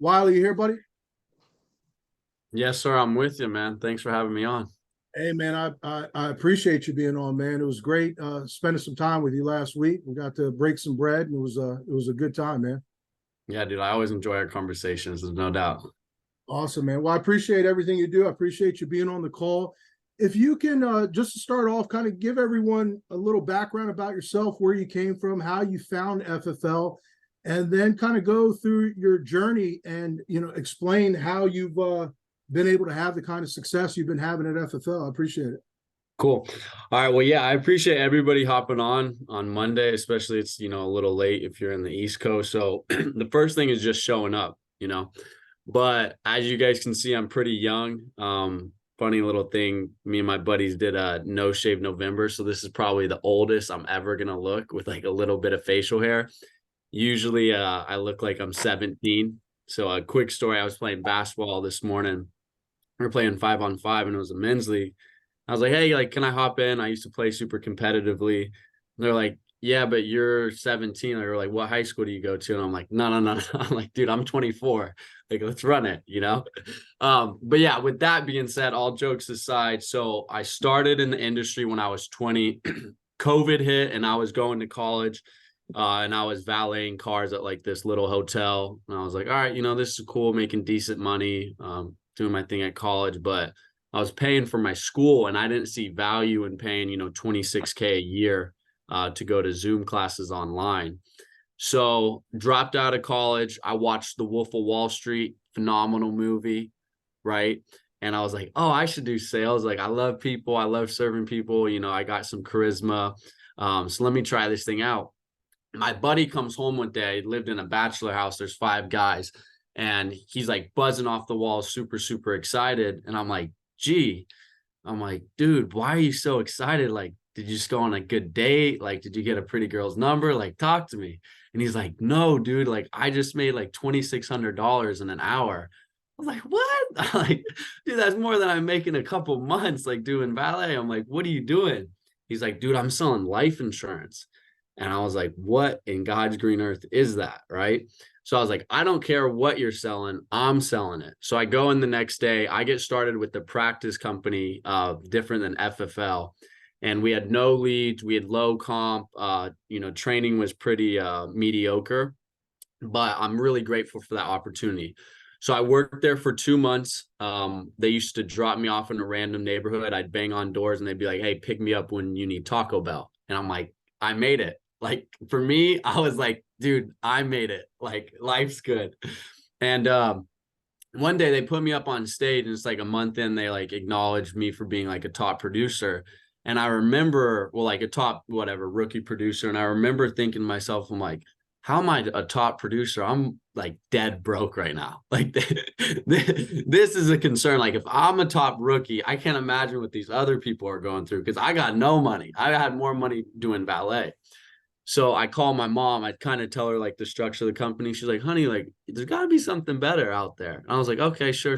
Wylie, you here, buddy? Yes, sir. I'm with you, man. Thanks for having me on. Hey, man, I appreciate you being on, man. It was great spending some time with you last week. We got to break some bread, and it was a good time, man. Yeah, dude, I always enjoy our conversations. There's no doubt. Awesome, man. Well, I appreciate everything you do. I appreciate you being on the call. If you can just to start off, kind of give everyone a little background about yourself, where you came from, how you found FFL, and then kind of go through your journey and explain how you've been able to have the kind of success you've been having at FFL. I appreciate it. Cool. All right. Well, yeah, I appreciate everybody hopping on Monday, especially it's, a little late if you're in the East Coast. So the first thing is just showing up. But as you guys can see, I'm pretty young. Funny little thing, me and my buddies did a no shave November. So this is probably the oldest I'm ever going to look with like a little bit of facial hair. Usually I look like I'm 17. So a quick story, I was playing basketball this morning. We were playing 5-on-5 and it was a men's league. I was like, hey, like, can I hop in? I used to play super competitively. And they're like, yeah, but you're 17. They were like, what high school do you go to? And I'm like, no. I'm like, dude, I'm 24. Like, let's run it. But yeah, with that being said, all jokes aside, so I started in the industry when I was 20. COVID hit and I was going to college. And I was valeting cars at like this little hotel. And I was like, all right, this is cool, making decent money, doing my thing at college. But I was paying for my school and I didn't see value in paying, $26K a year to go to Zoom classes online. So dropped out of college. I watched The Wolf of Wall Street, phenomenal movie, right? And I was like, oh, I should do sales. Like, I love people. I love serving people. I got some charisma. So let me try this thing out. My buddy comes home one day, lived in a bachelor house. There's 5 guys and he's like buzzing off the walls, super, super excited. And I'm like, dude, why are you so excited? Like, did you just go on a good date? Like, did you get a pretty girl's number? Like, talk to me. And he's like, no, dude, like I just made like $2,600 in an hour. I was like, what? I'm like, dude, that's more than I'm making a couple months, like doing valet. I'm like, what are you doing? He's like, dude, I'm selling life insurance. And I was like, what in God's green earth is that? Right. So I was like, I don't care what you're selling. I'm selling it. So I go in the next day. I get started with the practice company, different than FFL. And we had no leads. We had low comp. Training was pretty mediocre. But I'm really grateful for that opportunity. So I worked there for 2 months. They used to drop me off in a random neighborhood. I'd bang on doors and they'd be like, hey, pick me up when you need Taco Bell. And I'm like, I made it. Like for me, I was like, dude, I made it. Like life's good. And one day they put me up on stage and it's like a month in, they like acknowledged me for being like a top producer. And I remember, well, like a top, whatever, rookie producer. And I remember thinking to myself, I'm like, how am I a top producer? I'm like dead broke right now. Like this is a concern. Like if I'm a top rookie, I can't imagine what these other people are going through because I got no money. I had more money doing valet. So I call my mom. I kind of tell her like the structure of the company. She's like, honey, like there's got to be something better out there. And I was like, okay, sure.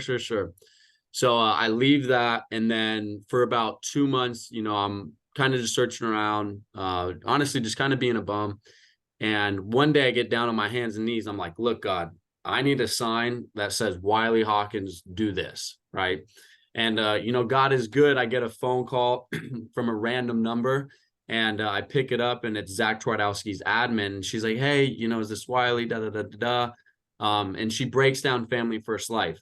So I leave that. And then for about 2 months, I'm kind of just searching around, honestly, just kind of being a bum. And one day I get down on my hands and knees. I'm like, look, God, I need a sign that says Wylie Hawkins, do this. Right. And, God is good. I get a phone call from a random number and I pick it up and it's Zach Twardowski's admin. And she's like, hey, is this Wylie? Da, da, da, da, da. And she breaks down Family First Life.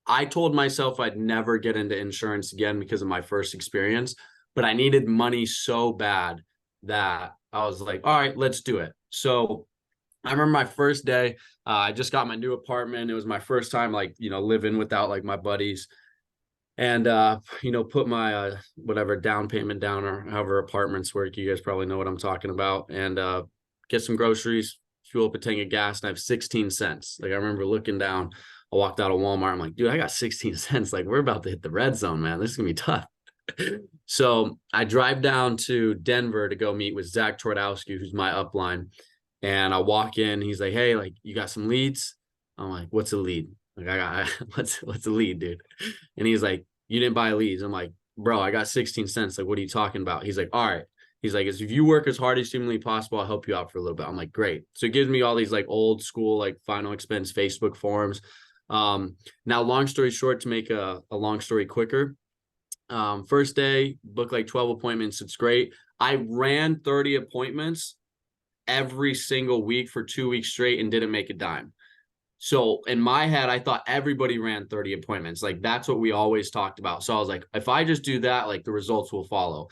I told myself I'd never get into insurance again because of my first experience, but I needed money so bad that I was like, all right, let's do it. So I remember my first day, I just got my new apartment. It was my first time, like, living without like my buddies and, put my, whatever down payment down or however apartments work. You guys probably know what I'm talking about and, get some groceries, fuel up a tank of gas and I have 16 cents. Like I remember looking down, I walked out of Walmart. I'm like, dude, I got 16 cents. Like we're about to hit the red zone, man. This is gonna be tough. So I drive down to Denver to go meet with Zach Twardowski, who's my upline. And I walk in, he's like, hey, like you got some leads? I'm like, what's a lead? Like I got what's a lead, dude? And he's like, you didn't buy leads. I'm like, bro, I got 16 cents. Like, what are you talking about? He's like, all right, He's like, if you work as hard as humanly possible, I'll help you out for a little bit. I'm like, great. So it gives me all these like old school, like final expense Facebook forums. Now, long story short, to make a long story quicker, first day, booked like 12 appointments. It's great. I ran 30 appointments every single week for 2 weeks straight and didn't make a dime. So in my head, I thought everybody ran 30 appointments. Like that's what we always talked about. So I was like, if I just do that, like the results will follow.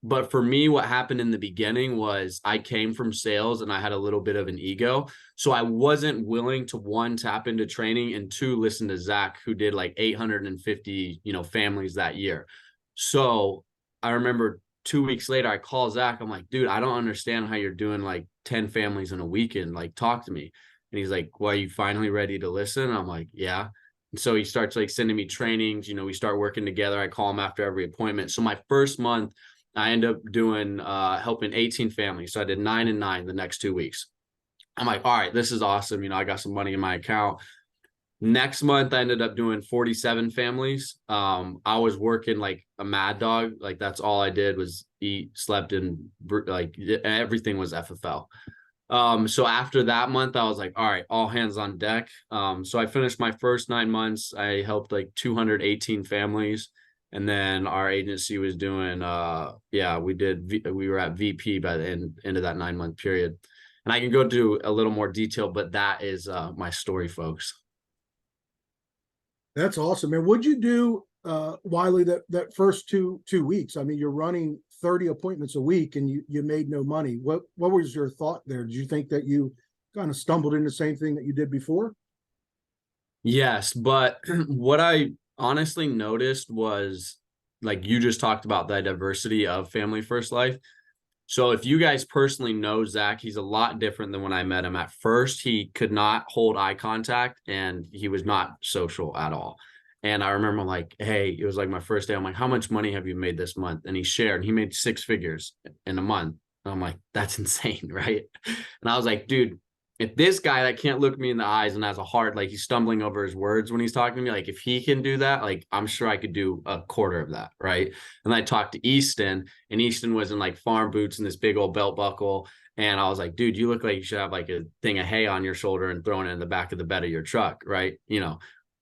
But for me, what happened in the beginning was I came from sales and I had a little bit of an ego. So I wasn't willing to, one, tap into training, and two, listen to Zach, who did like 850, families that year. So I remember 2 weeks later, I call Zach. I'm like, dude, I don't understand how you're doing like 10 families in a weekend. Like, talk to me. And he's like, well, are you finally ready to listen? I'm like, yeah. And so he starts like sending me trainings. We start working together. I call him after every appointment. So my first month, I end up doing helping 18 families. So I did 9 and 9 the next 2 weeks. I'm like, all right, this is awesome. I got some money in my account. Next month, I ended up doing 47 families. I was working like a mad dog. Like that's all I did was eat, slept, and like everything was FFL. So after that month, I was like, all right, all hands on deck. So I finished my first 9 months. I helped like 218 families. And then our agency was doing, we were at VP by the end of that 9-month period. And I can go into a little more detail, but that is my story, folks. That's awesome. And what'd you do, Wylie, that first two weeks? I mean, you're running 30 appointments a week and you made no money. What was your thought there? Did you think that you kind of stumbled into the same thing that you did before? Yes, but what I honestly noticed was, like you just talked about, the diversity of Family First Life. So if you guys personally know Zach, he's a lot different than when I met him. At first, he could not hold eye contact and he was not social at all. And I remember like, hey, it was like my first day. I'm like, how much money have you made this month? And he shared, he made 6 figures in a month. And I'm like, that's insane, right? And I was like, dude, if this guy that can't look me in the eyes and has a heart, like he's stumbling over his words when he's talking to me, like if he can do that, like I'm sure I could do a quarter of that, right? And I talked to Easton, and Easton was in like farm boots and this big old belt buckle. And I was like, dude, you look like you should have like a thing of hay on your shoulder and throwing it in the back of the bed of your truck, right?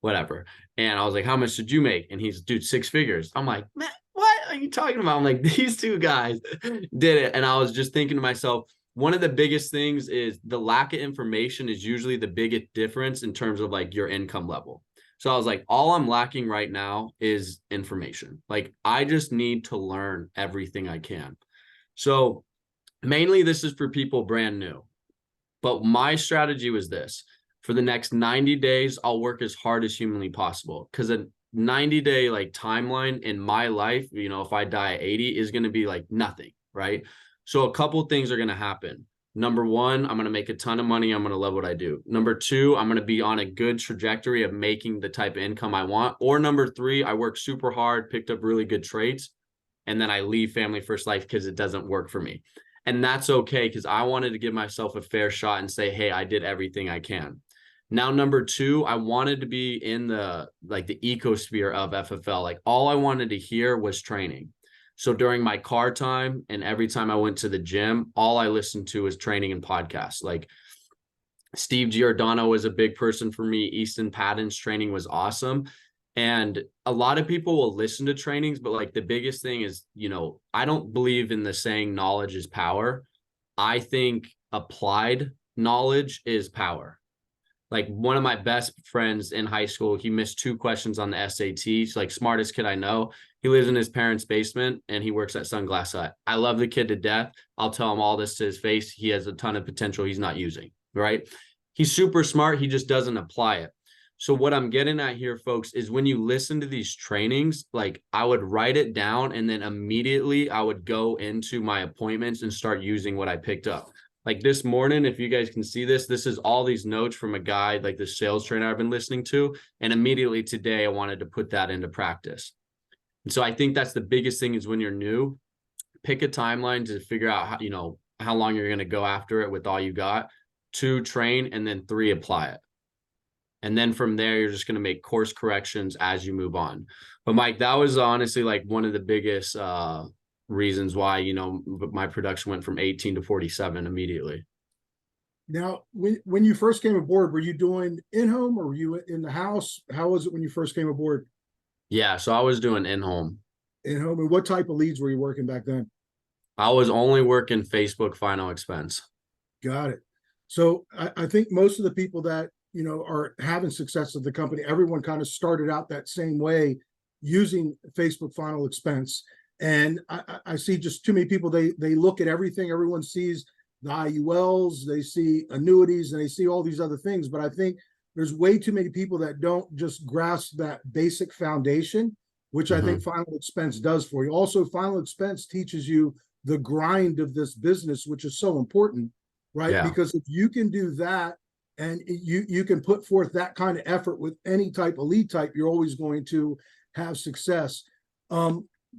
Whatever. And I was like, how much did you make? And he's, dude, 6 figures. I'm like, man, what are you talking about? I'm like, these two guys did it. And I was just thinking to myself, one of the biggest things is the lack of information is usually the biggest difference in terms of like your income level. So I was like, all I'm lacking right now is information. Like I just need to learn everything I can. So mainly this is for people brand new. But my strategy was this: for the next 90 days, I'll work as hard as humanly possible, because a 90-day like timeline in my life, if I die at 80, is going to be like nothing, right? So a couple things are going to happen. Number one, I'm going to make a ton of money. I'm going to love what I do. Number two, I'm going to be on a good trajectory of making the type of income I want. Or number three, I work super hard, picked up really good traits, and then I leave Family First Life because it doesn't work for me. And that's okay, because I wanted to give myself a fair shot and say, hey, I did everything I can. Now, number two, I wanted to be in the ecosphere of FFL. Like all I wanted to hear was training. So during my car time and every time I went to the gym, all I listened to was training and podcasts. Like Steve Giordano was a big person for me. Easton Patton's training was awesome. And a lot of people will listen to trainings, but like the biggest thing is, I don't believe in the saying knowledge is power. I think applied knowledge is power. Like one of my best friends in high school, he missed 2 questions on the SAT. He's like smartest kid I know. He lives in his parents' basement and he works at Sunglass Hut. I love the kid to death. I'll tell him all this to his face. He has a ton of potential he's not using, right? He's super smart. He just doesn't apply it. So what I'm getting at here, folks, is when you listen to these trainings, like I would write it down and then immediately I would go into my appointments and start using what I picked up. Like this morning, if you guys can see this is all these notes from a guy, like the sales trainer I've been listening to. And immediately today, I wanted to put that into practice. And so I think that's the biggest thing is when you're new, pick a timeline to figure out how long you're going to go after it with all you got. 2, train, and then 3, apply it. And then from there, you're just going to make course corrections as you move on. But Mike, that was honestly like one of the biggest reasons why, my production went from 18 to 47 immediately. Now, when you first came aboard, were you doing in-home or were you in the house? How was it when you first came aboard? Yeah, so I was doing in-home. In-home, and what type of leads were you working back then? I was only working Facebook final expense. Got it. So I think most of the people that are having success at the company, everyone kind of started out that same way using Facebook final expense. And I see just too many people, they look at everything. Everyone sees the IULs, they see annuities, and they see all these other things. But I think there's way too many people that don't just grasp that basic foundation, which I think final expense does for you. Also, final expense teaches you the grind of this business, which is so important, right? Yeah. Because if you can do that and you can put forth that kind of effort with any type of lead type, you're always going to have success.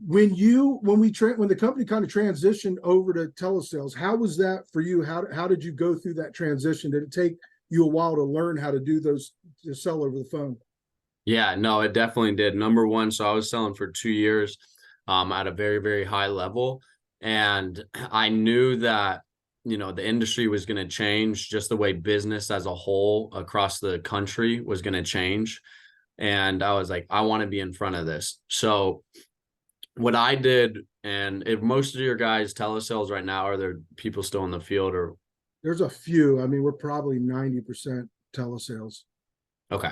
When the company kind of transitioned over to telesales, how was that for you? How did you go through that transition? Did it take you a while to learn how to do those, to sell over the phone? Yeah, no, it definitely did. Number one, so I was selling for 2 years at a very, very high level. And I knew that, the industry was going to change, just the way business as a whole across the country was going to change. And I was like, I want to be in front of this. So what I did, and if most of your guys telesales right now, are there people still in the field or? There's a few. I mean, we're probably 90% telesales. Okay.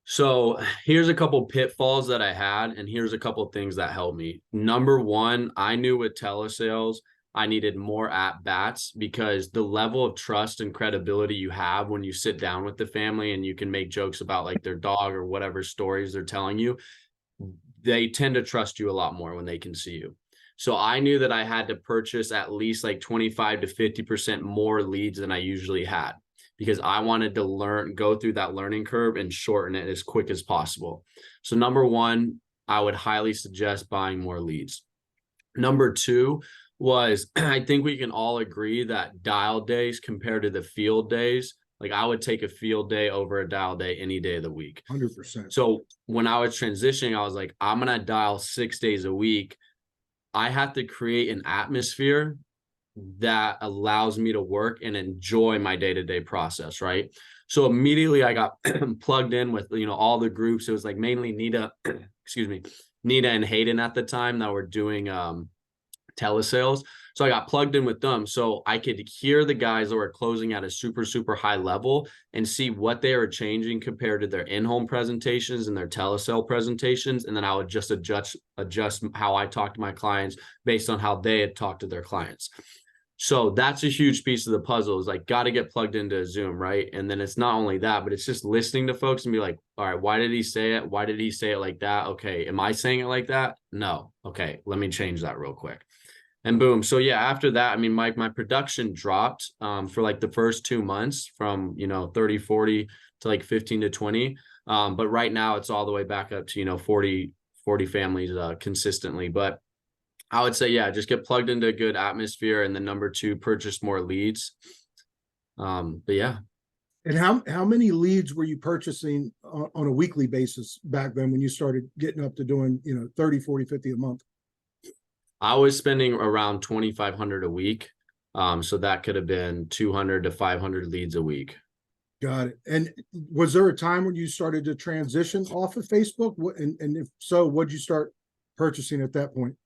So here's a couple pitfalls that I had, and here's a couple things that helped me. Number one, I knew with telesales, I needed more at bats, because the level of trust and credibility you have when you sit down with the family and you can make jokes about like their dog or whatever stories they're telling you, they tend to trust you a lot more when they can see you. So I knew that I had to purchase at least like 25 to 50% more leads than I usually had, because I wanted to go through that learning curve and shorten it as quick as possible. So number one, I would highly suggest buying more leads. Number two was, I think we can all agree that dial days compared to the field days, like I would take a field day over a dial day any day of the week. 100%. So when I was transitioning, I was like, I'm going to dial 6 days a week. I have to create an atmosphere that allows me to work and enjoy my day-to-day process, right? So immediately I got plugged in with, all the groups. It was like mainly Nita, Nita and Hayden at the time that were doing telesales. So I got plugged in with them so I could hear the guys that were closing at a super, super high level and see what they were changing compared to their in-home presentations and their telesale presentations. And then I would just adjust how I talk to my clients based on how they had talked to their clients. So that's a huge piece of the puzzle, is like, got to get plugged into Zoom, right? And then it's not only that, but it's just listening to folks and be like, all right, why did he say it? Why did he say it like that? Okay, am I saying it like that? No. Okay, let me change that real quick. And boom. So yeah, after that, I mean, my production dropped for like the first 2 months from, 30, 40 to like 15 to 20. But right now it's all the way back up to, 40 families consistently. But I would say, yeah, just get plugged into a good atmosphere. And then number two, purchase more leads. But yeah. And how many leads were you purchasing on a weekly basis back then when you started getting up to doing, 30, 40, 50 a month? I was spending around 2,500 a week. So that could have been 200 to 500 leads a week. Got it. And was there a time when you started to transition off of Facebook? And if so, what'd you start purchasing at that point?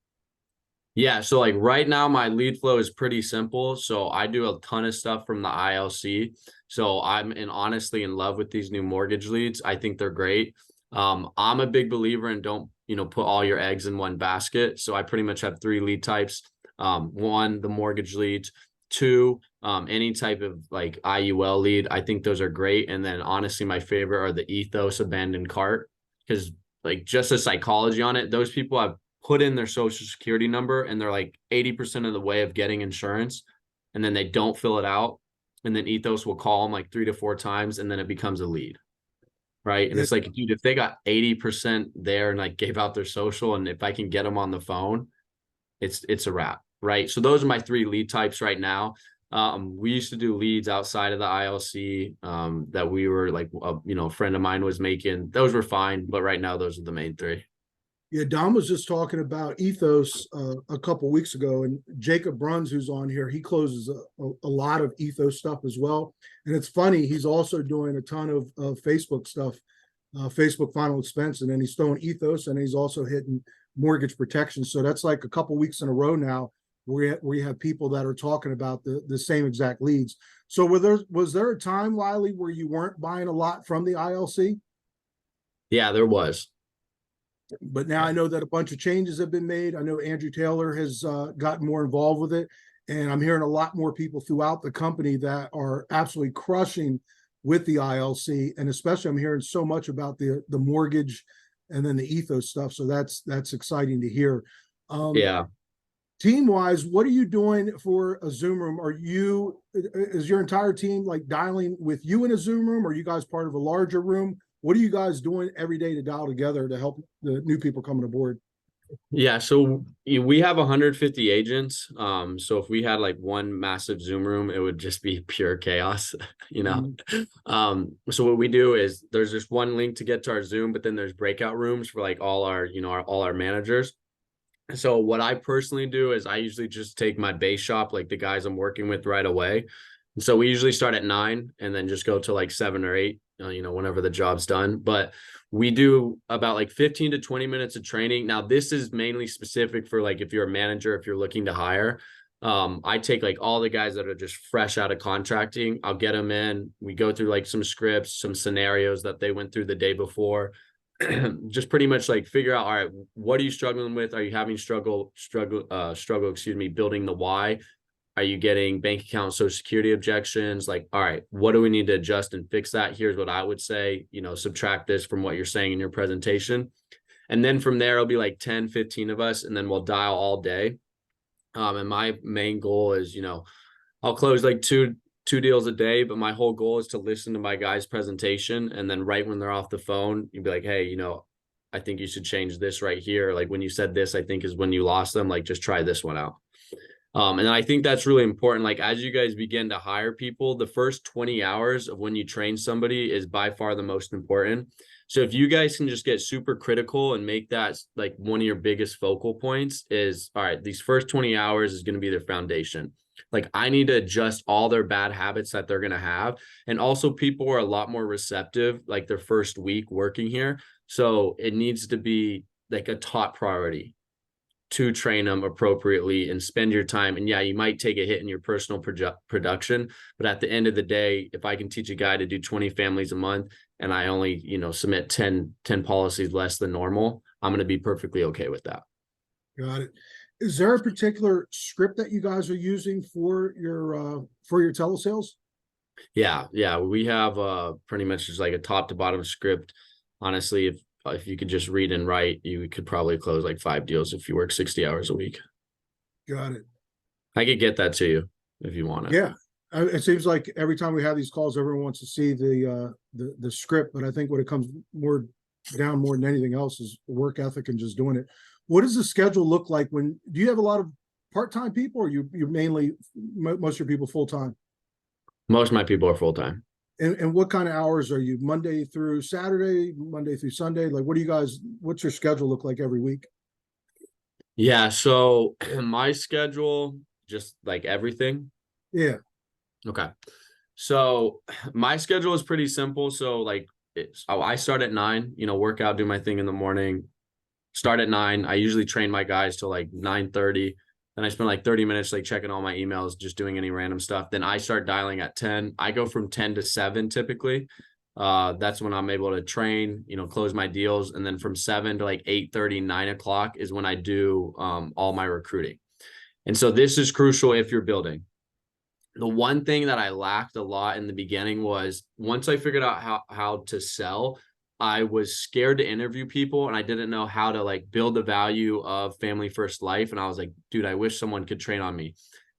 Yeah, so like right now my lead flow is pretty simple. So I do a ton of stuff from the ILC. So I'm honestly in love with these new mortgage leads. I think they're great. I'm a big believer in don't, put all your eggs in one basket. So I pretty much have 3 lead types. One, the mortgage leads. 2, any type of like IUL lead. I think those are great. And then honestly, my favorite are the ethos abandoned cart, because like just the psychology on it, those people have put in their social security number and they're like 80% of the way of getting insurance, and then they don't fill it out. And then ethos will call them like 3 to 4 times, and then it becomes a lead. Right. And it's like, dude, if they got 80% there and like gave out their social, and if I can get them on the phone, it's a wrap. Right. So those are my 3 lead types right now. We used to do leads outside of the ILC that we were like, a friend of mine was making. Those were fine. But right now, those are the main 3. Yeah, Don was just talking about ethos a couple weeks ago, and Jacob Bruns, who's on here, he closes a lot of ethos stuff as well. And it's funny, he's also doing a ton of Facebook stuff, Facebook final expense, and then he's throwing ethos, and he's also hitting mortgage protection. So that's like a couple weeks in a row now where we have people that are talking about the same exact leads. So was there a time, Wylie, where you weren't buying a lot from the ILC? Yeah, there was. But now I know that a bunch of changes have been made. I know Andrew Taylor has gotten more involved with it, and I'm hearing a lot more people throughout the company that are absolutely crushing with the ILC, and especially I'm hearing so much about the mortgage and then the ethos stuff. So that's exciting to hear. Yeah. Team wise, what are you doing for a Zoom room? Is your entire team like dialing with you in a Zoom room? Or are you guys part of a larger room? What are you guys doing every day to dial together to help the new people coming aboard? Yeah, so we have 150 agents. So if we had like one massive Zoom room, it would just be pure chaos, you know. So what we do is there's just one link to get to our Zoom, but then there's breakout rooms for like all our, all our managers. So what I personally do is I usually just take my base shop, like the guys I'm working with right away. And so we usually start at 9 and then just go to like 7 or 8, whenever the job's done. But we do about like 15 to 20 minutes of training. Now, this is mainly specific for like if you're a manager, if you're looking to hire. I take like all the guys that are just fresh out of contracting. I'll get them in. We go through like some scripts, some scenarios that they went through the day before. Just pretty much like figure out, all right, what are you struggling with? Are you having struggle, building the why? Are you getting bank account, social security objections? Like, all right, what do we need to adjust and fix that? Here's what I would say, subtract this from what you're saying in your presentation. And then from there, it'll be like 10, 15 of us, and then we'll dial all day. And my main goal is, I'll close like two deals a day, but my whole goal is to listen to my guys' presentation. And then right when they're off the phone, you'd be like, hey, I think you should change this right here. Like when you said this, I think is when you lost them, like just try this one out. And I think that's really important. Like as you guys begin to hire people, the first 20 hours of when you train somebody is by far the most important. So if you guys can just get super critical and make that like one of your biggest focal points is, all right, these first 20 hours is going to be their foundation. Like I need to adjust all their bad habits that they're going to have. And also people are a lot more receptive, like their first week working here. So it needs to be like a top priority to train them appropriately and spend your time. And yeah, you might take a hit in your personal production, but at the end of the day, if I can teach a guy to do 20 families a month and I only, submit 10 policies less than normal, I'm going to be perfectly okay with that. Got it. Is there a particular script that you guys are using for your telesales? Yeah. We have pretty much just like a top to bottom script. Honestly, if you could just read and write, you could probably close like 5 deals if you work 60 hours a week. Got it. I could get that to you if you want it. Yeah. It seems like every time we have these calls, everyone wants to see the script, but I think what it comes more than anything else is work ethic and just doing it. What does the schedule look like do you have a lot of part-time people, or you're mainly most of your people full-time? Most of my people are full-time. And what kind of hours are you? Monday through Saturday, Monday through Sunday? Like, what's your schedule look like every week? Yeah. So my schedule, just like everything. Yeah. Okay. So my schedule is pretty simple. So like I start at 9, work out, do my thing in the morning, start at 9. I usually train my guys till like 9:30. Then I spend like 30 minutes like checking all my emails, just doing any random stuff. Then I start dialing at 10. I go from 10 to 7 typically. That's when I'm able to train, close my deals. And then from 7 to like 8:30, 9 o'clock is when I do all my recruiting. And so this is crucial if you're building. The one thing that I lacked a lot in the beginning was once I figured out how to sell, I was scared to interview people and I didn't know how to like build the value of Family First Life. And I was like, dude, I wish someone could train on me.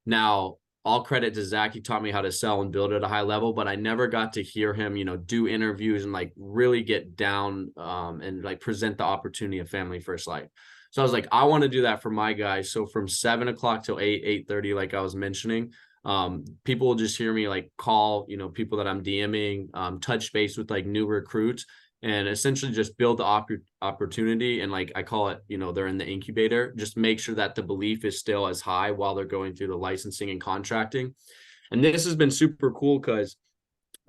Now, all credit to Zach. He taught me how to sell and build at a high level, but I never got to hear him, do interviews and like really get down and like present the opportunity of Family First Life. So I was like, I want to do that for my guys. So from 7 o'clock till 8:30, like I was mentioning, people will just hear me like call, people that I'm DMing, touch base with like new recruits. and essentially just build the opportunity. And like I call it, you know, they're in the incubator. Just make sure that the belief is still as high while they're going through the licensing and contracting. And this has been super cool because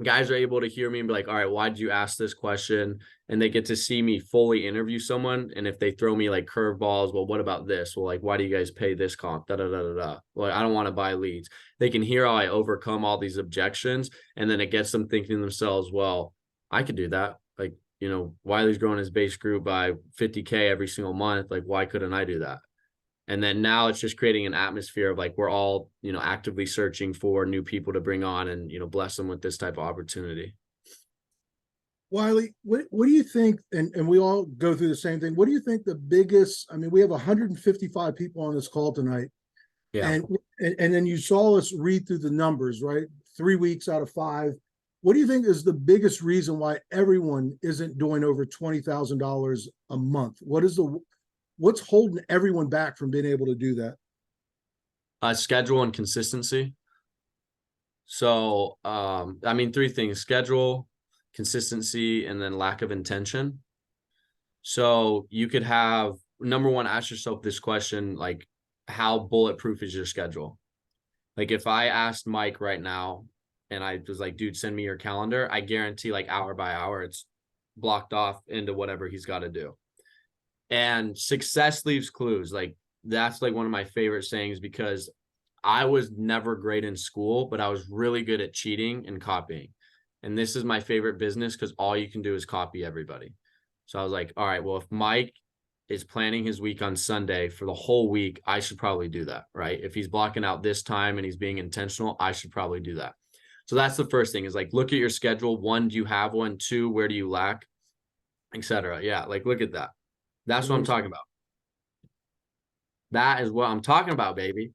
guys are able to hear me and be like, all right, why did you ask this question? And they get to see me fully interview someone. And if they throw me like curveballs, well, what about this? Well, like, why do you guys pay this comp? Da, da, da, da, da. Well, I don't want to buy leads. They can hear how I overcome all these objections. And then it gets them thinking to themselves, well, I could do that. Like, you know, Wylie's growing his base group by 50K every single month. Like, why couldn't I do that? And then now it's just creating an atmosphere of like, we're all, you know, actively searching for new people to bring on and, you know, bless them with this type of opportunity. Wylie, what do you think, and we all go through the same thing, what do you think the biggest, I mean, we have 155 people on this call tonight, Yeah. and then you saw us read through the numbers, right? 3 weeks out of 5. What do you think is the biggest reason why everyone isn't doing over $20,000 a month? What's holding everyone back from being able to do that? Schedule and consistency. So, I mean, 3 things: schedule, consistency, and then lack of intention. So you could have, number one, ask yourself this question, like, how bulletproof is your schedule? Like if I asked Mike right now and I was like, dude, send me your calendar, I guarantee like hour by hour, it's blocked off into whatever he's got to do. And success leaves clues. Like that's like one of my favorite sayings, because I was never great in school, but I was really good at cheating and copying. And this is my favorite business because all you can do is copy everybody. So I was like, all right, well, if Mike is planning his week on Sunday for the whole week, I should probably do that, right? If he's blocking out this time and he's being intentional, I should probably do that. So that's the first thing, is like, look at your schedule. 1, do you have one? 2, where do you lack, etc. Yeah, like look at that. That's what I'm talking about. That is what I'm talking about, baby.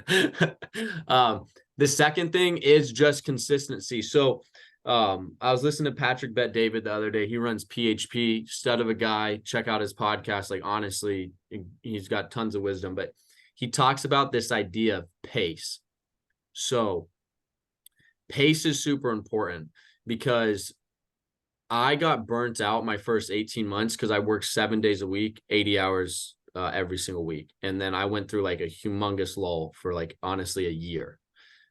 The second thing is just consistency. So I was listening to Patrick Bet David the other day. He runs PHP, stud of a guy. Check out his podcast. Like, honestly, he's got tons of wisdom, but he talks about this idea of pace. So pace is super important, because I got burnt out my first 18 months because I worked 7 days a week, 80 hours every single week. And then I went through like a humongous lull for like, honestly, a year.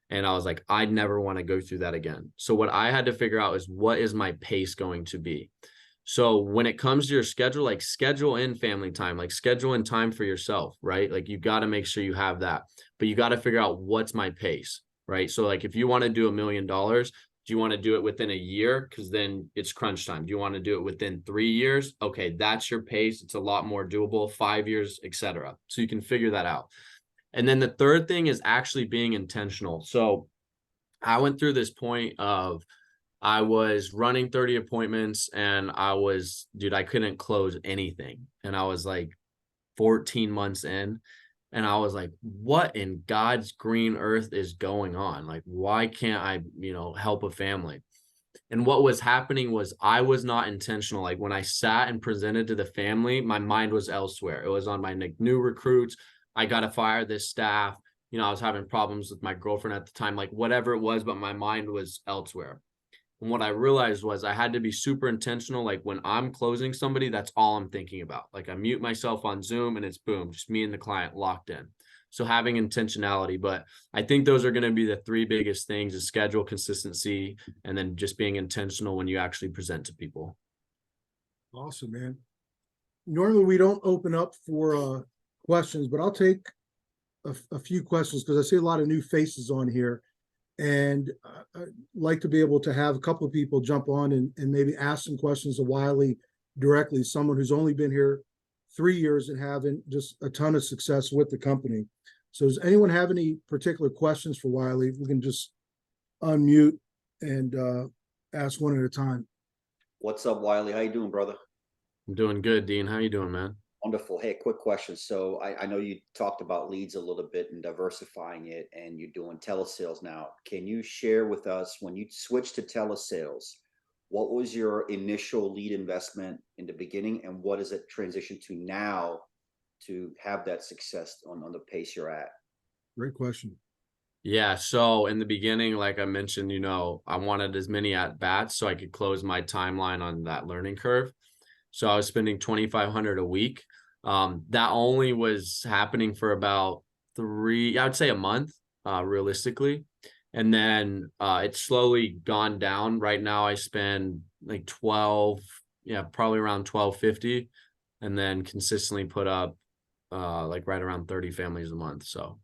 And I was like, I never want to go through that again. So what I had to figure out is, what is my pace going to be? So when it comes to your schedule, like schedule in family time, like schedule in time for yourself, right? Like you got to make sure you have that, but you got to figure out what's my pace, right? So like if you want to do $1 million, do you want to do it within a year? Because then it's crunch time. Do you want to do it within 3 years? Okay, that's your pace. It's a lot more doable. 5 years, etc. So you can figure that out. And then the third thing is actually being intentional. So I went through this point of, I was running 30 appointments and I couldn't close anything. And I was like 14 months in, and I was like, what in God's green earth is going on? Like, why can't I, help a family? And what was happening was I was not intentional. Like when I sat and presented to the family, my mind was elsewhere. It was on my new recruits. I got to fire this staff. I was having problems with my girlfriend at the time, like whatever it was, but my mind was elsewhere. And what I realized was I had to be super intentional. Like when I'm closing somebody, that's all I'm thinking about. Like I mute myself on Zoom and it's boom, just me and the client locked in. So having intentionality, but I think those are going to be the 3 biggest things: is schedule, consistency, and then just being intentional when you actually present to people. Awesome, man. Normally we don't open up for questions, but I'll take a few questions because I see a lot of new faces on here. And I'd like to be able to have a couple of people jump on and maybe ask some questions of Wylie directly, someone who's only been here 3 years and having just a ton of success with the company. So does anyone have any particular questions for Wylie? We can just unmute and ask one at a time. What's up, Wylie? How you doing, brother? I'm doing good, Dean. How you doing, man? Wonderful. Hey, quick question. So I know you talked about leads a little bit and diversifying it, and you're doing telesales now. Can you share with us, when you switched to telesales, what was your initial lead investment in the beginning, and what is it transition to now to have that success on the pace you're at? Great question. Yeah. So in the beginning, like I mentioned, you know, I wanted as many at bats so I could close my timeline on that learning curve. So I was spending 2,500 a week. That only was happening for about I would say a month, realistically. And then it's slowly gone down. Right now I spend like 12, yeah, probably around 1250, and then consistently put up like right around 30 families a month. So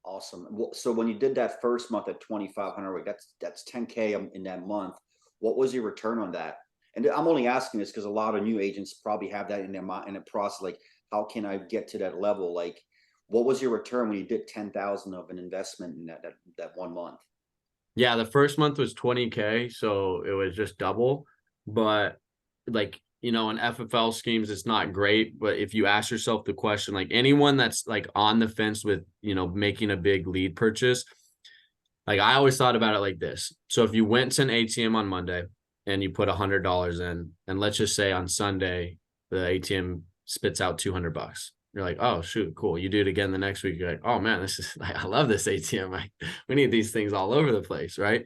Awesome. So when you did that first month at 2,500 a week, that's 10K in that month. What was your return on that? And I'm only asking this because a lot of new agents probably have that in their mind in the process. Like, how can I get to that level? Like, what was your return when you did 10,000 of an investment in that 1 month? yeah, the first month was 20K, so it was just double. But like, you know, in FFL schemes, it's not great. But if you ask yourself the question, like anyone that's like on the fence with, you know, making a big lead purchase, like I always thought about it like this. So if you went to an ATM on Monday and you put $100 in, and let's just say on Sunday the ATM spits out $200. You're like, oh shoot, cool. You do it again the next week. You're like, oh man, this is I love this ATM. We need these things all over the place, right?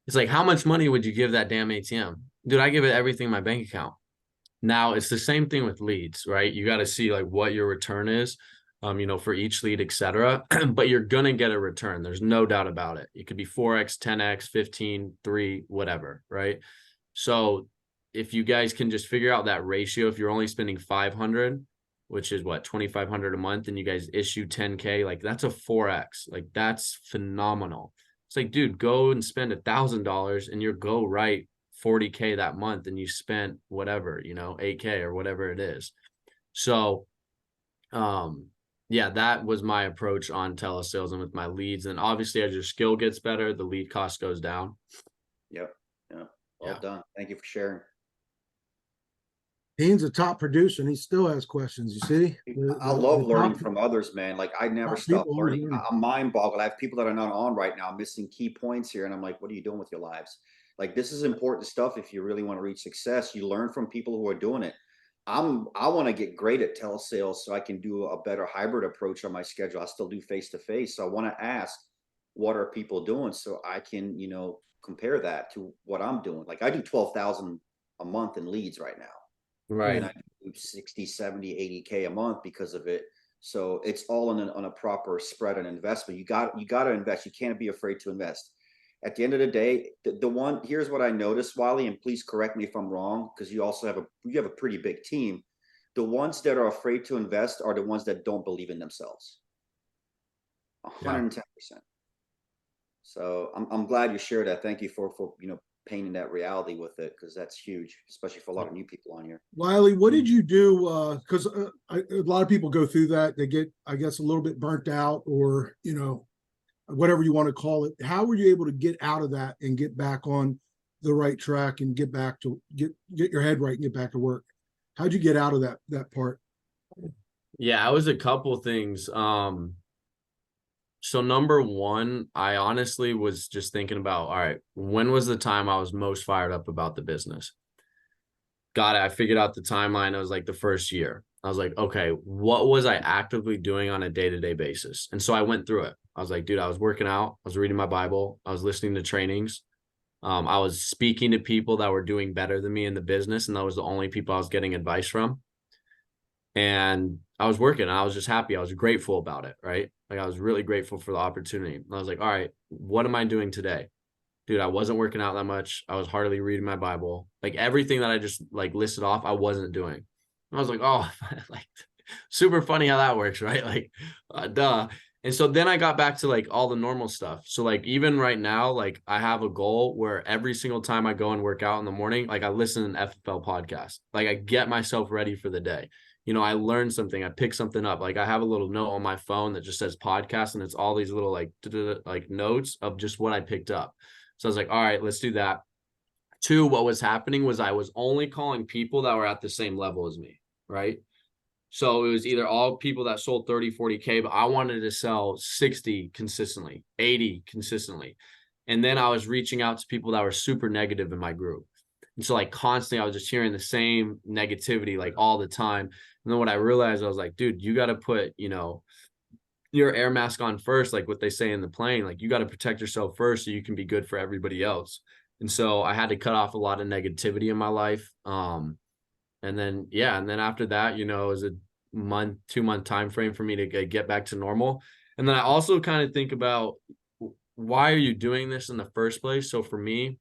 It's like, how much money would you give that damn ATM? Dude, I give it everything in my bank account. Now it's the same thing with leads, right? You got to see like what your return is, you know, for each lead, etc. But you're gonna get a return. There's no doubt about it. It could be 4x, 10x, 15, 3, whatever, right? So if you guys can just figure out that ratio, if you're only spending 500, which is what, 2,500 a month, and you guys issue 10K, like that's a 4x. Like that's phenomenal. It's like, dude, go and spend $1,000 and you'll go right 40K that month, and you spent whatever, you know, 8K or whatever it is. So yeah, that was my approach on telesales and with my leads. And obviously as your skill gets better, the lead cost goes down. Yep. Yeah. Well Yeah. done. Thank you for sharing. Dean's a top producer and he still has questions. You see, I love the learning from others, man. Like I never top stop people always learning. learn. I'm mind boggled. I have people that are not on right now missing key points here. And I'm like, what are you doing with your lives? Like this is important stuff. If you really want to reach success, you learn from people who are doing it. I want to get great at telesales so I can do a better hybrid approach on my schedule. I still do face to face. So I want to ask, what are people doing so I can, you know, compare that to what I'm doing. Like I do 12,000 a month in leads right now. Right. And I do 60, 70, 80K a month because of it. So it's all on a proper spread and investment. You got to invest. You can't be afraid to invest. At the end of the day, the one, here's what I noticed, Wylie, and please correct me if I'm wrong, because you also have a pretty big team. The ones that are afraid to invest are the ones that don't believe in themselves. Yeah. 110%. So I'm glad you shared that. Thank you for you know, painting that reality with it, because that's huge, especially for a lot of new people on here. Wylie, what did you do? Because a lot of people go through that. They get, I guess, a little bit burnt out, or you know, whatever you want to call it. How were you able to get out of that and get back on the right track and get back to get your head right and get back to work? How'd you get out of that part? Yeah, it was a couple things. So number one, I honestly was just thinking about, all right, when was the time I was most fired up about the business? Got it. I figured out the timeline. It was like the first year. I was like, okay, what was I actively doing on a day-to-day basis? And so I went through it. I was like, dude, I was working out. I was reading my Bible. I was listening to trainings. I was speaking to people that were doing better than me in the business. And that was the only people I was getting advice from. And I was working and I was just happy. I was grateful about it. Right. Like I was really grateful for the opportunity. I was like, all right, what am I doing today? Dude, I wasn't working out that much. I was hardly reading my Bible. Like everything that I just like listed off, I wasn't doing. And I was like, oh, like super funny how that works, right? Like, duh. And so then I got back to like all the normal stuff. So like even right now, like I have a goal where every single time I go and work out in the morning, like I listen to an FFL podcast. Like I get myself ready for the day. You know, I learn something, I pick something up. Like I have a little note on my phone that just says podcast, and it's all these little like notes of just what I picked up. So I was like, all right, let's do that. Two, what was happening was I was only calling people that were at the same level as me, right? So it was either all people that sold 30, 40K, but I wanted to sell 60 consistently, 80 consistently. And then I was reaching out to people that were super negative in my group. And so like constantly, I was just hearing the same negativity like all the time. And then what I realized, I was like, dude, you got to put, you know, your air mask on first, like what they say in the plane, like you got to protect yourself first so you can be good for everybody else. And so I had to cut off a lot of negativity in my life. And then, yeah. And then after that, it was a 2-month time frame for me to get back to normal. And then I also kind of think about, why are you doing this in the first place? So for me,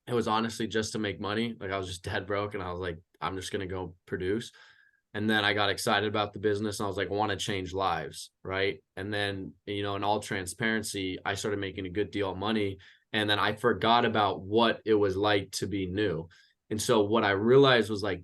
it was honestly just to make money. Like I was just dead broke and I was like, I'm just going to go produce. And then I got excited about the business and I was like, I want to change lives. Right. And then, in all transparency, I started making a good deal of money. And then I forgot about what it was like to be new. And so what I realized was like,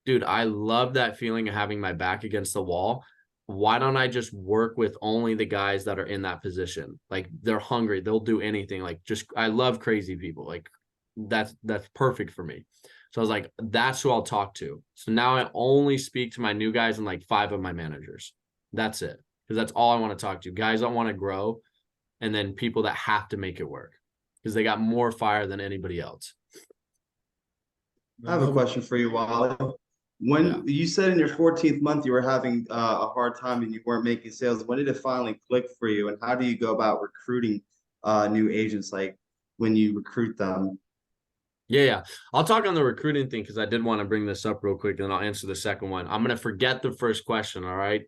dude, I love that feeling of having my back against the wall. Why don't I just work with only the guys that are in that position? Like they're hungry. They'll do anything. Like I love crazy people. Like that's perfect for me. So I was like, that's who I'll talk to. So now I only speak to my new guys and like 5 of my managers. That's it. Because that's all I want to talk to. Guys that want to grow, and then people that have to make it work because they got more fire than anybody else. I have a question for you, Wally. When you said in your 14th month you were having a hard time and you weren't making sales, when did it finally click for you? And how do you go about recruiting new agents, like when you recruit them? Yeah. I'll talk on the recruiting thing because I did want to bring this up real quick, and then I'll answer the second one. I'm going to forget the first question, all right?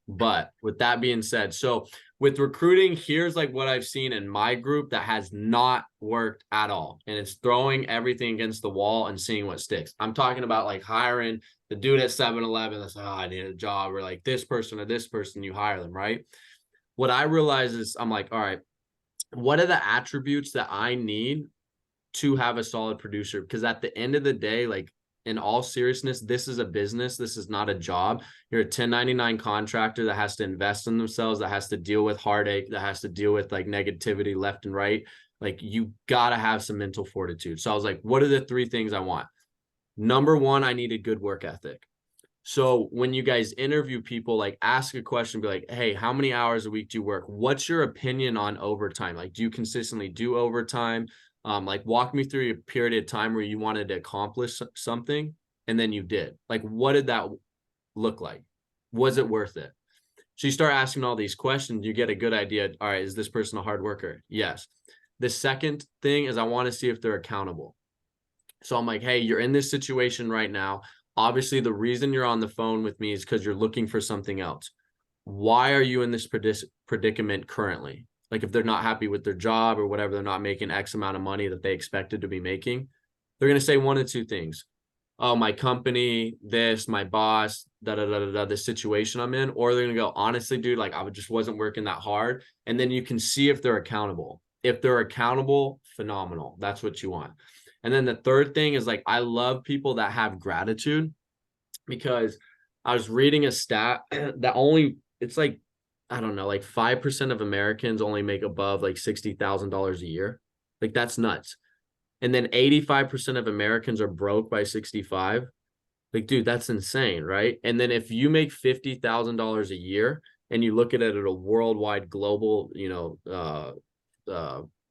But with that being said, so with recruiting, here's like what I've seen in my group that has not worked at all. And it's throwing everything against the wall and seeing what sticks. I'm talking about like hiring the dude at 7-Eleven that's like, oh, I need a job, or like this person or this person, you hire them, right? What I realize is I'm like, all right, what are the attributes that I need to have a solid producer? Because at the end of the day, like in all seriousness, this is a business. This is not a job. You're a 1099 contractor that has to invest in themselves, that has to deal with heartache, that has to deal with like negativity left and right. Like you got to have some mental fortitude. So I was like, what are the 3 things I want? Number 1, I need a good work ethic. So when you guys interview people, like ask a question, be like, hey, how many hours a week do you work? What's your opinion on overtime? Like, do you consistently do overtime? Like walk me through a period of time where you wanted to accomplish something and then you did. Like, what did that look like? Was it worth it? So you start asking all these questions, you get a good idea. All right, is this person a hard worker? Yes. The second thing is I want to see if they're accountable. So I'm like, hey, you're in this situation right now. Obviously, the reason you're on the phone with me is because you're looking for something else. Why are you in this predicament currently? Like if they're not happy with their job or whatever, they're not making X amount of money that they expected to be making, they're going to say 1 of 2 things. Oh, my company, this, my boss, the situation I'm in. Or they're going to go, honestly, dude, like I just wasn't working that hard. And then you can see if they're accountable. If they're accountable, phenomenal. That's what you want. And then the third thing is like, I love people that have gratitude, because I was reading a stat that it's like, I don't know, like 5% of Americans only make above like $60,000 a year. Like that's nuts. And then 85% of Americans are broke by 65. Like, dude, that's insane, right? And then if you make $50,000 a year and you look at it at a worldwide global,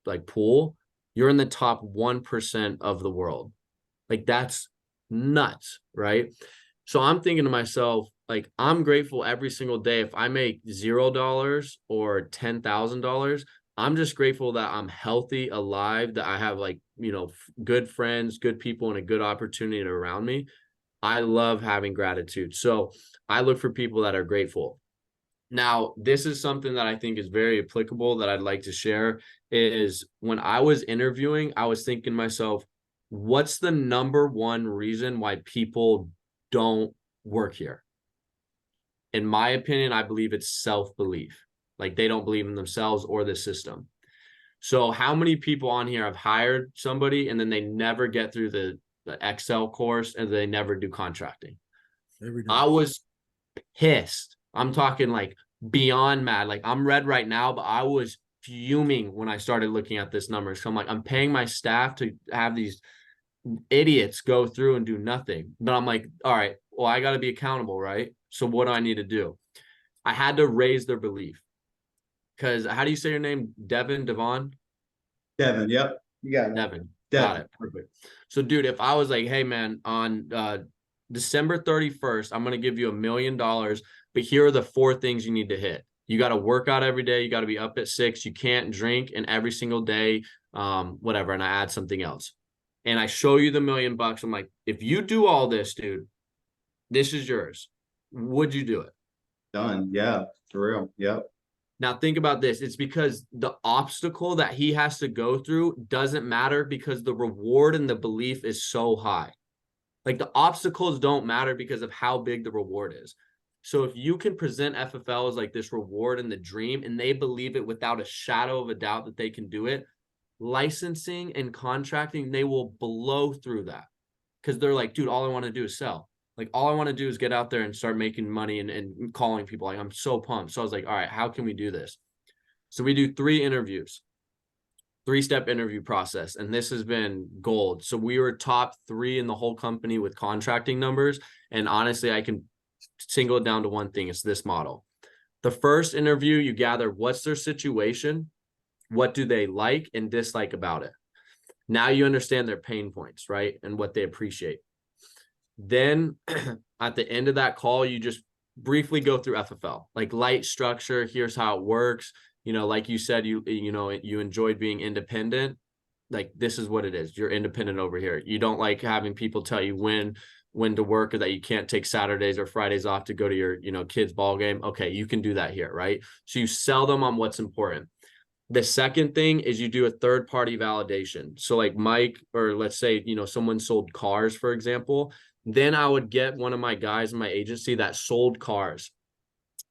like pool, you're in the top 1% of the world. Like that's nuts, right? So I'm thinking to myself, like, I'm grateful every single day. If I make $0 or $10,000, I'm just grateful that I'm healthy, alive, that I have like, good friends, good people, and a good opportunity around me. I love having gratitude. So I look for people that are grateful. Now, this is something that I think is very applicable that I'd like to share is when I was interviewing, I was thinking to myself, what's the number 1 reason why people don't work here? In my opinion, I believe it's self-belief. Like they don't believe in themselves or the system. So how many people on here have hired somebody and then they never get through the Excel course and they never do contracting? I was pissed. I'm talking like beyond mad. Like I'm red right now, but I was fuming when I started looking at this number. So I'm like, I'm paying my staff to have these idiots go through and do nothing. But I'm like, all right, well, I got to be accountable, right? So what do I need to do? I had to raise their belief. Because how do you say your name? Devon? Devin, yep. You got it. Devin. Got it. Perfect. So, dude, if I was like, hey, man, on December 31st, I'm going to give you $1 million, but here are the 4 things you need to hit. You got to work out every day. You got to be up at 6. You can't drink, and every single day, whatever. And I add something else. And I show you the $1 million. I'm like, if you do all this, dude, this is yours. Would you do it? Done. Yeah, for real. Yep. Now think about this. It's because the obstacle that he has to go through doesn't matter because the reward and the belief is so high. Like the obstacles don't matter because of how big the reward is. So if you can present FFL as like this reward and the dream, and they believe it without a shadow of a doubt that they can do it, licensing and contracting, they will blow through that. Because they're like, dude, all I want to do is sell. Like, all I want to do is get out there and start making money and calling people. Like, I'm so pumped. So I was like, all right, how can we do this? So we do 3 interviews, 3-step interview process. And this has been gold. So we were top 3 in the whole company with contracting numbers. And honestly, I can single it down to one thing. It's this model. The first interview, you gather what's their situation, what do they like and dislike about it. Now you understand their pain points, right? And what they appreciate. Then at the end of that call, you just briefly go through FFL, like light structure. Here's how it works. You know, like you said, you enjoyed being independent. Like, this is what it is. You're independent over here. You don't like having people tell you when to work, or that you can't take Saturdays or Fridays off to go to your, kids' ball game. Okay, you can do that here, right? So you sell them on what's important. The second thing is you do a third-party validation. So like Mike, or let's say, someone sold cars, for example. Then I would get one of my guys in my agency that sold cars,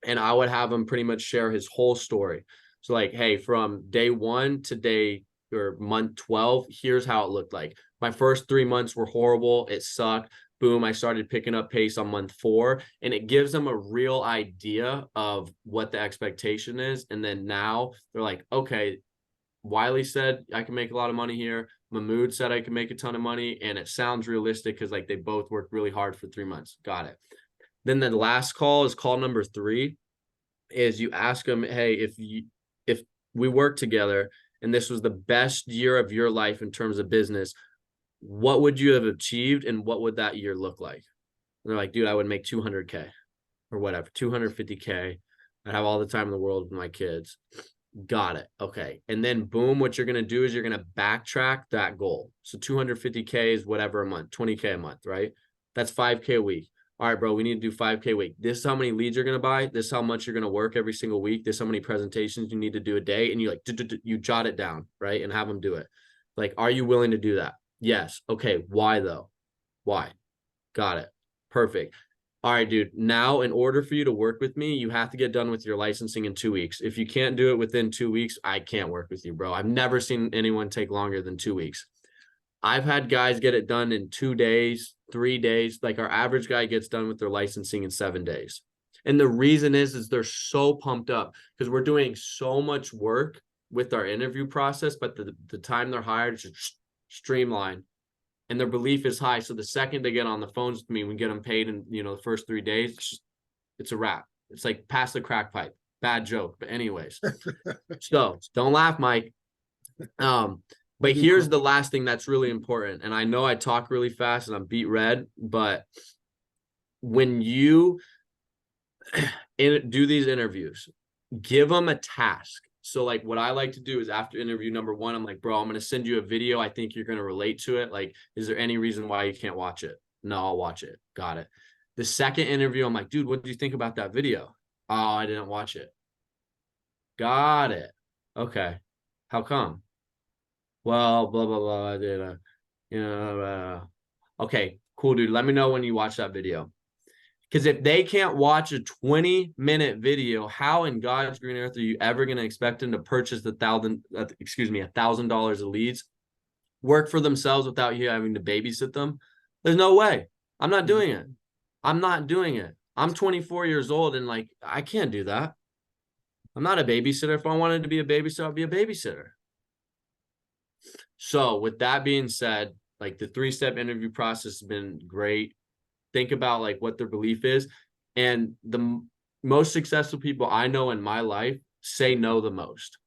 and I would have him pretty much share his whole story. So like, hey, from day 1 to day or month 12, here's how it looked like. My first 3 months were horrible. It sucked. Boom, I started picking up pace on month 4, and it gives them a real idea of what the expectation is. And then now they're like, okay, Wylie said I can make a lot of money here. Mahmoud said I can make a ton of money, and it sounds realistic because like they both worked really hard for 3 months. Got it. Then the last call is call number 3, is you ask them, hey, if we work together and this was the best year of your life in terms of business, what would you have achieved and what would that year look like? And they're like, dude, I would make 200K or whatever, 250K. I'd have all the time in the world with my kids. Got it. Okay. And then boom, what you're going to do is you're going to backtrack that goal. So 250K is whatever a month, 20K a month, right? That's 5K a week. All right, bro, we need to do 5K a week. This is how many leads you're going to buy. This is how much you're going to work every single week. This is how many presentations you need to do a day. And you you jot it down, right? And have them do it. Like, are you willing to do that? Yes. Okay. Why though? Why? Got it. Perfect. All right, dude. Now, in order for you to work with me, you have to get done with your licensing in 2 weeks. If you can't do it within 2 weeks, I can't work with you, bro. I've never seen anyone take longer than 2 weeks. I've had guys get it done in 2 days, 3 days. Like our average guy gets done with their licensing in 7 days. And the reason is they're so pumped up because we're doing so much work with our interview process, but the time they're hired is just streamlined. And their belief is high. So the second they get on the phones with me, we get them paid in, the first 3 days, it's a wrap. It's like pass the crack pipe. Bad joke. But anyways, so don't laugh, Mike. But here's the last thing that's really important. And I know I talk really fast and I'm beat red, but when you do these interviews, give them a task. So like what I like to do is after interview number 1, I'm like, bro, I'm going to send you a video. I think you're going to relate to it. Like, is there any reason why you can't watch it? No, I'll watch it. Got it. The second interview, I'm like, dude, what do you think about that video? Oh, I didn't watch it. Got it. Okay. How come? Well, blah, blah, blah. I did, okay, cool, dude. Let me know when you watch that video. Because if they can't watch a 20-minute video, how in God's green earth are you ever going to expect them to purchase $1,000 of leads, work for themselves without you having to babysit them? There's no way. I'm not doing it. I'm not doing it. I'm 24 years old and like, I can't do that. I'm not a babysitter. If I wanted to be a babysitter, I'd be a babysitter. So with that being said, like the 3-step interview process has been great. Think about like what their belief is. And the most successful people I know in my life say no the most.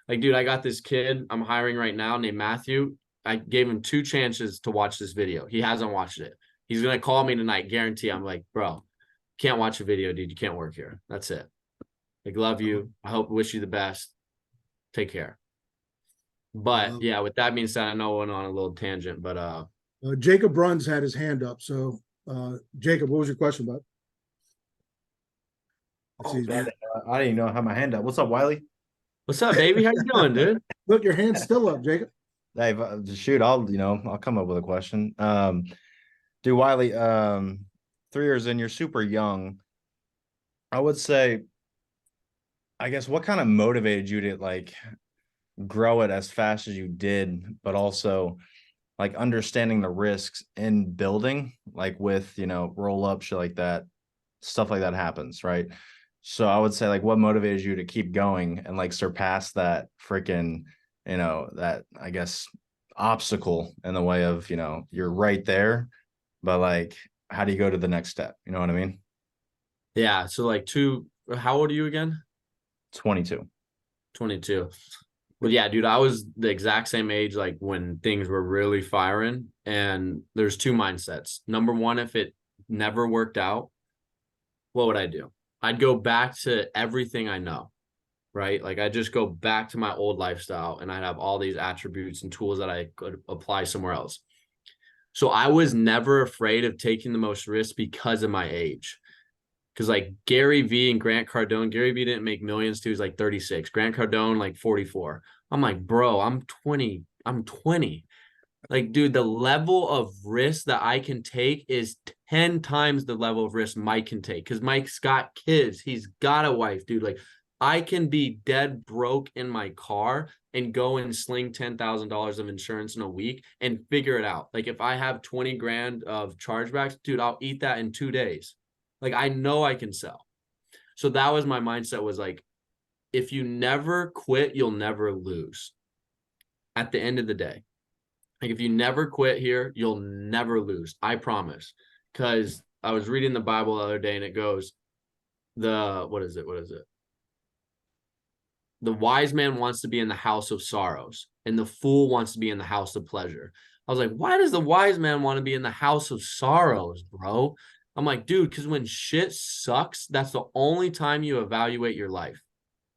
Like, dude, I got this kid I'm hiring right now named Matthew. I gave him 2 chances to watch this video. He hasn't watched it. He's going to call me tonight. Guarantee. I'm like, bro, can't watch a video, dude. You can't work here. That's it. Like, love you. I wish you the best. Take care. But yeah, with that being said, I know I went on a little tangent, but Jacob Bruns had his hand up. So Jacob, what was your question about? I didn't even know I had my hand up. What's up, Wylie? what's up, baby? How you doing, dude? Look, your hand's still up, Jacob. Hey, shoot, I'll come up with a question. Dude, Wylie, 3 years in, you're super young. I would say, I guess, what kind of motivated you to like grow it as fast as you did, but also like understanding the risks in building, like with, roll up, shit like that, stuff like that happens, right? So I would say, like, what motivated you to keep going and like surpass that freaking, that, I guess, obstacle in the way of, you're right there, but like, how do you go to the next step? You know what I mean? Yeah. So like how old are you again? 22. 22. Well, yeah, dude, I was the exact same age, like when things were really firing. And there's two mindsets. Number one, if it never worked out, what would I do? I'd go back to everything I know, right? Like I just go back to my old lifestyle and I'd have all these attributes and tools that I could apply somewhere else. So I was never afraid of taking the most risk because of my age. Because like Gary Vee and Grant Cardone, Gary Vee didn't make millions till he was like 36. Grant Cardone, like 44. I'm like, bro, I'm 20. I'm 20. Like, dude, the level of risk that I can take is 10 times the level of risk Mike can take. Because Mike's got kids. He's got a wife, dude. Like, I can be dead broke in my car and go and sling $10,000 of insurance in a week and figure it out. Like, if I have 20 grand of chargebacks, dude, I'll eat that in 2 days. Like, I know I can sell. So that was my mindset, was like, if you never quit, you'll never lose at the end of the day. Like, if you never quit here, you'll never lose. I promise. Because I was reading the Bible the other day and it goes, what is it? The wise man wants to be in the house of sorrows and the fool wants to be in the house of pleasure. I was like, why does the wise man want to be in the house of sorrows, bro? I'm like, dude, because when shit sucks, that's the only time you evaluate your life.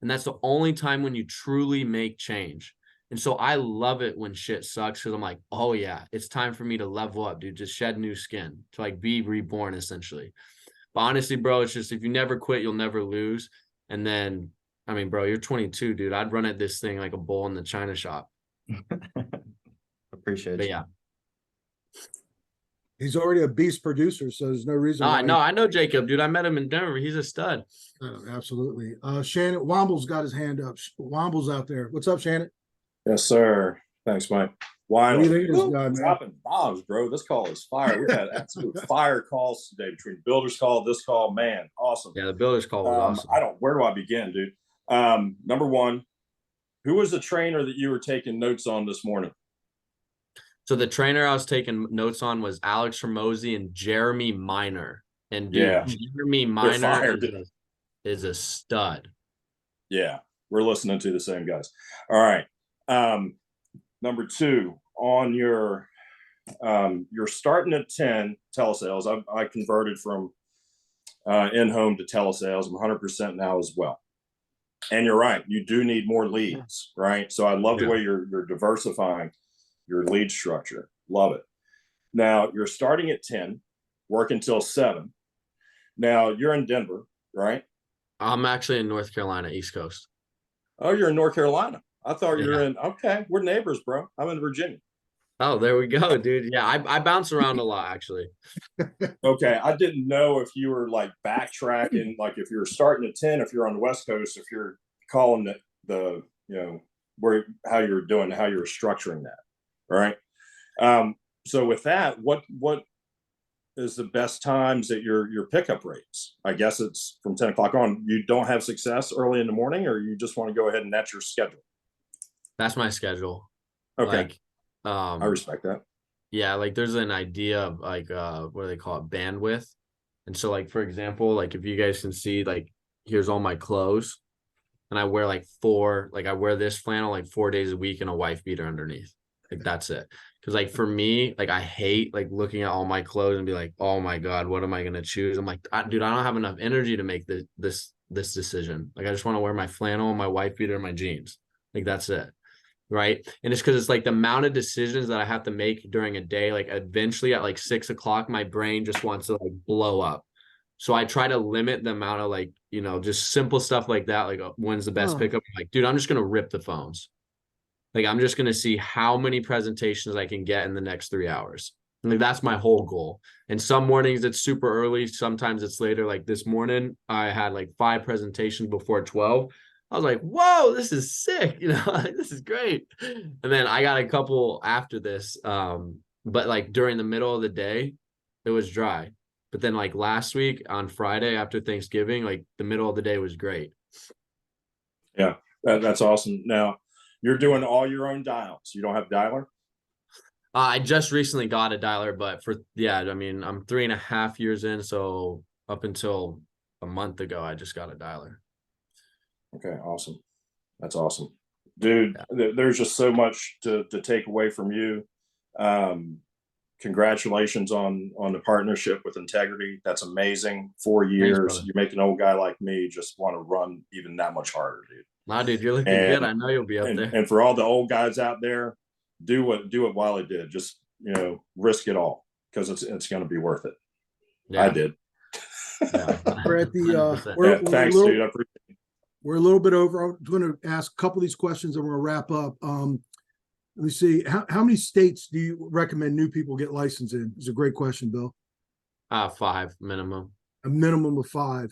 And that's the only time when you truly make change. And so I love it when shit sucks because I'm like, oh yeah, it's time for me to level up, dude. Just shed new skin to like be reborn essentially. But honestly, bro, it's just, if you never quit, you'll never lose. And then, I mean, bro, you're 22, dude. I'd run at this thing like a bull in the china shop. Appreciate But you. yeah. He's already a beast producer, so there's no reason. I know Jacob, dude. I met him in Denver. He's a stud. Absolutely. Shannon Womble's got his hand up. Womble's out there. What's up, Shannon? Yes, sir. Thanks, Mike. What do you Wylie, think of this guy, man? dropping bombs, bro. This call is fire. We've had absolute fire calls today between the builders call, this call. Man, awesome. Yeah, the builders call was awesome. Where do I begin, dude? Number one, who was the trainer that you were taking notes on this morning? So the trainer I was taking notes on was Alex Hormozy and Jeremy Minor. And dude, Yeah. Jeremy Minor fire, is a stud. Yeah, we're listening to the same guys. All right. Number two, on you're starting at 10 telesales. I converted from in-home to telesales. I'm 100% now as well. And you're right, you do need more leads, right? So I love the way you're diversifying your lead structure. Love it. Now you're starting at 10, work until 7. Now you're in Denver, right? I'm actually in North Carolina, East Coast. Oh, you're in North Carolina. I thought you were in, okay, we're neighbors, bro. I'm in Virginia. Oh, there we go, dude. Yeah, I bounce around a lot, actually. Okay, I didn't know if you were like backtracking, like if you're starting at 10, if you're on the West Coast, if you're calling the how you're doing, how you're structuring that. All right. So with that, what is the best times at your pickup rates? I guess it's from 10 o'clock on. You don't have success early in the morning, or you just want to go ahead and that's your schedule? That's my schedule. Okay. Like, I respect that. Yeah, like there's an idea of like what do they call it? Bandwidth. And so like, for example, like if you guys can see, like here's all my clothes. And I wear like I wear this flannel like 4 days a week and a wife beater underneath. Like that's it. Because like for me, like I hate like looking at all my clothes and be like, oh my God, what am I gonna choose? I'm like, dude, I don't have enough energy to make this this decision. Like, I just want to wear my flannel, my wife beater, and my jeans. Like, that's it. Right. And it's because it's like the amount of decisions that I have to make during a day, like eventually at like 6 o'clock, my brain just wants to like blow up. So I try to limit the amount of like, you know, just simple stuff like that. Like, when's the best pickup? Like, dude, I'm just going to rip the phones. Like, I'm just going to see how many presentations I can get in the next 3 hours. Like, that's my whole goal. And some mornings it's super early. Sometimes it's later. Like this morning, I had like 5 presentations before 12. I was like, whoa, this is sick. You know, like, this is great. And then I got a couple after this. But like during the middle of the day, it was dry. But then like last week on Friday after Thanksgiving, like the middle of the day was great. Yeah, that's awesome. Now you're doing all your own dials. You don't have dialer? I just recently got a dialer, but I mean, I'm 3.5 years in. So up until a month ago, I just got a dialer. Okay, awesome. That's awesome. Dude, Yeah. there's just so much to take away from you. Congratulations on the partnership with Integrity. That's amazing. 4 years. Thanks, You make an old guy like me just want to run even that much harder, dude. Wow, dude, you're looking good. I know you'll be up and, there. and for all the old guys out there, do what Wylie did. Just, you know, risk it all because it's going to be worth it. Yeah. I did. Yeah. We're at the thanks, dude. I appreciate it. We're a little bit over. I'm going to ask a couple of these questions and we're going to wrap up. Let me see. How many states do you recommend new people get licensed in? It's a great question, Bill. 5 minimum. A minimum of 5.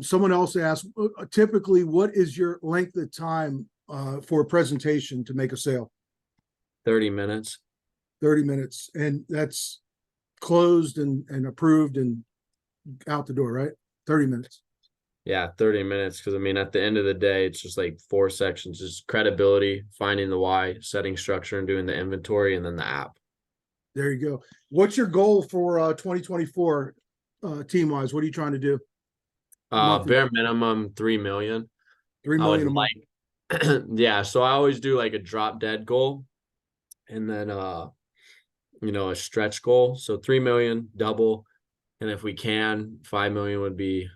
Someone else asked, typically, what is your length of time for a presentation to make a sale? 30 minutes. 30 minutes. And that's closed and approved and out the door, right? 30 minutes. Yeah, 30 minutes. Because I mean, at the end of the day, it's just like 4 sections: just credibility, finding the why, setting structure, and doing the inventory, and then the app. There you go. What's your goal for 2024 team wise? What are you trying to do? Bare minimum 3 million. 3 million a month. Like, yeah. So I always do like a drop dead goal, and then you know, a stretch goal. So 3 million, double, and if we can, 5 million would be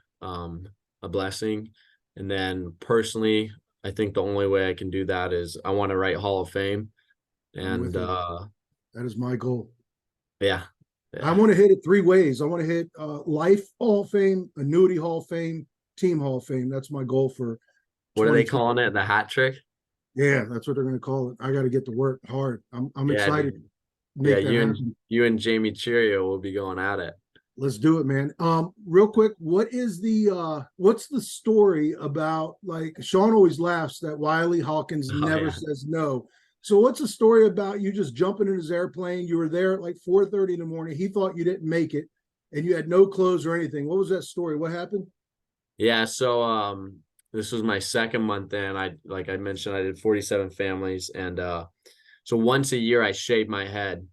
a blessing. And then personally, I think the only way I can do that is I want to write Hall of Fame. And that is my goal. Yeah. I want to hit it 3 ways. I want to hit Life Hall of Fame, Annuity Hall of Fame, Team Hall of Fame. That's my goal for what are they calling it? The hat trick? Yeah, that's what they're going to call it. I got to get to work hard. I'm excited. Yeah, you and Jamie Cheerio will be going at it. Let's do it, man. Real quick, what's the story about, like, Sean always laughs that Wylie Hawkins never says no. So what's the story about you just jumping in his airplane? You were there at like 4:30 in the morning. He thought you didn't make it and you had no clothes or anything. What was that story? What happened? Yeah, so this was my 2nd month in. Like I mentioned, I did 47 families, and so once a year I shave my head.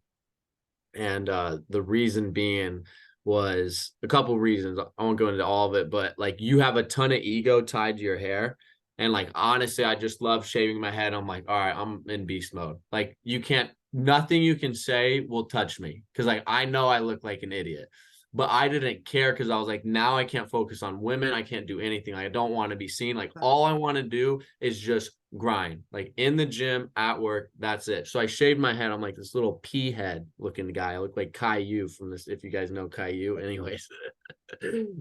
And the reason being was a couple of reasons. I won't go into all of it, but like, you have a ton of ego tied to your hair. And like, honestly, I just love shaving my head. I'm like, all right, I'm in beast mode. Like, nothing you can say will touch me. Cause like, I know I look like an idiot, but I didn't care. Cause I was like, now I can't focus on women. I can't do anything. Like, I don't want to be seen. Like, all I want to do is just grind, like in the gym, at work. That's it. So I shaved my head. I'm like this little pea head looking guy. I look like Caillou from this, if you guys know Caillou. Anyways.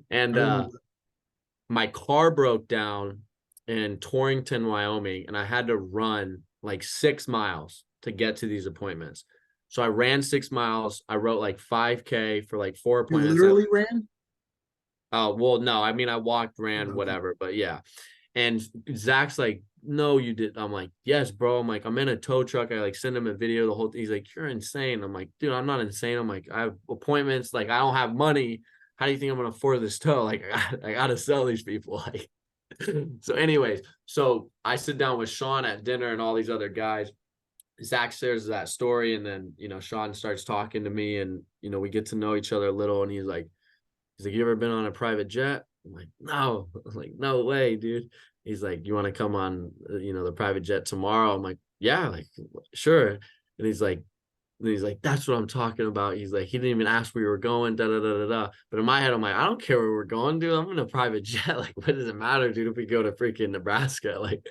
And my car broke down in Torrington, Wyoming, and I had to run like 6 miles to get to these appointments. So I ran 6 miles. I wrote like 5K for like 4 appointments. You literally ran? Oh, well, no, I mean, I walked, ran, whatever, but yeah. And Zach's like, no, you did. I'm like, yes, bro. I'm like, I'm in a tow truck. I like send him a video, the whole thing. He's like, you're insane. I'm like, dude, I'm not insane. I'm like, I have appointments. Like, I don't have money. How do you think I'm going to afford this tow? Like, I got to sell these people. Like, so anyways, so I sit down with Sean at dinner and all these other guys. Zach shares that story. And then, you know, Sean starts talking to me, and, you know, we get to know each other a little. And he's like, you ever been on a private jet? I'm like, no. I'm like, no way, dude. He's like, you want to come on, you know, the private jet tomorrow? I'm like, yeah, like, sure. And he's like, And he's like, that's what I'm talking about. He's like, he didn't even ask where we were going, da da da da da. But in my head, I'm like, I don't care where we're going, dude. I'm in a private jet. Like, what does it matter, dude, if we go to freaking Nebraska? Like,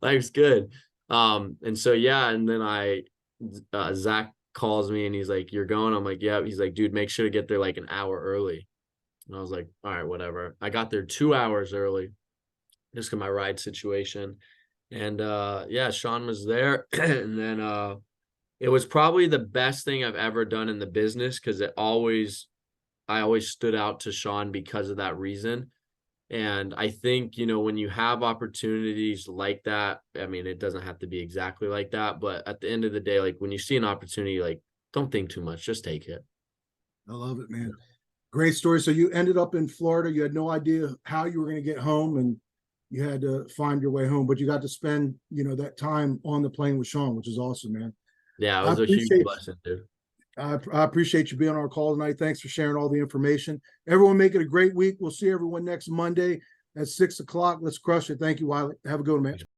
life's good. And so yeah, and then Zach calls me and he's like, you're going? I'm like, yeah. He's like, dude, make sure to get there like an hour early. And I was like, all right, whatever. I got there 2 hours early, just because my ride situation. And yeah, Sean was there. And then it was probably the best thing I've ever done in the business, because I always stood out to Sean because of that reason. And I think, you know, when you have opportunities like that, I mean, it doesn't have to be exactly like that, but at the end of the day, like when you see an opportunity, like don't think too much, just take it. I love it, man. Great story. So you ended up in Florida. You had no idea how you were going to get home, and you had to find your way home, but you got to spend, you know, that time on the plane with Sean, which is awesome, man. Yeah, it was a huge blessing, dude. I appreciate you being on our call tonight. Thanks for sharing all the information. Everyone make it a great week. We'll see everyone next Monday at 6 o'clock. Let's crush it. Thank you, Wylie. Have a good one, man.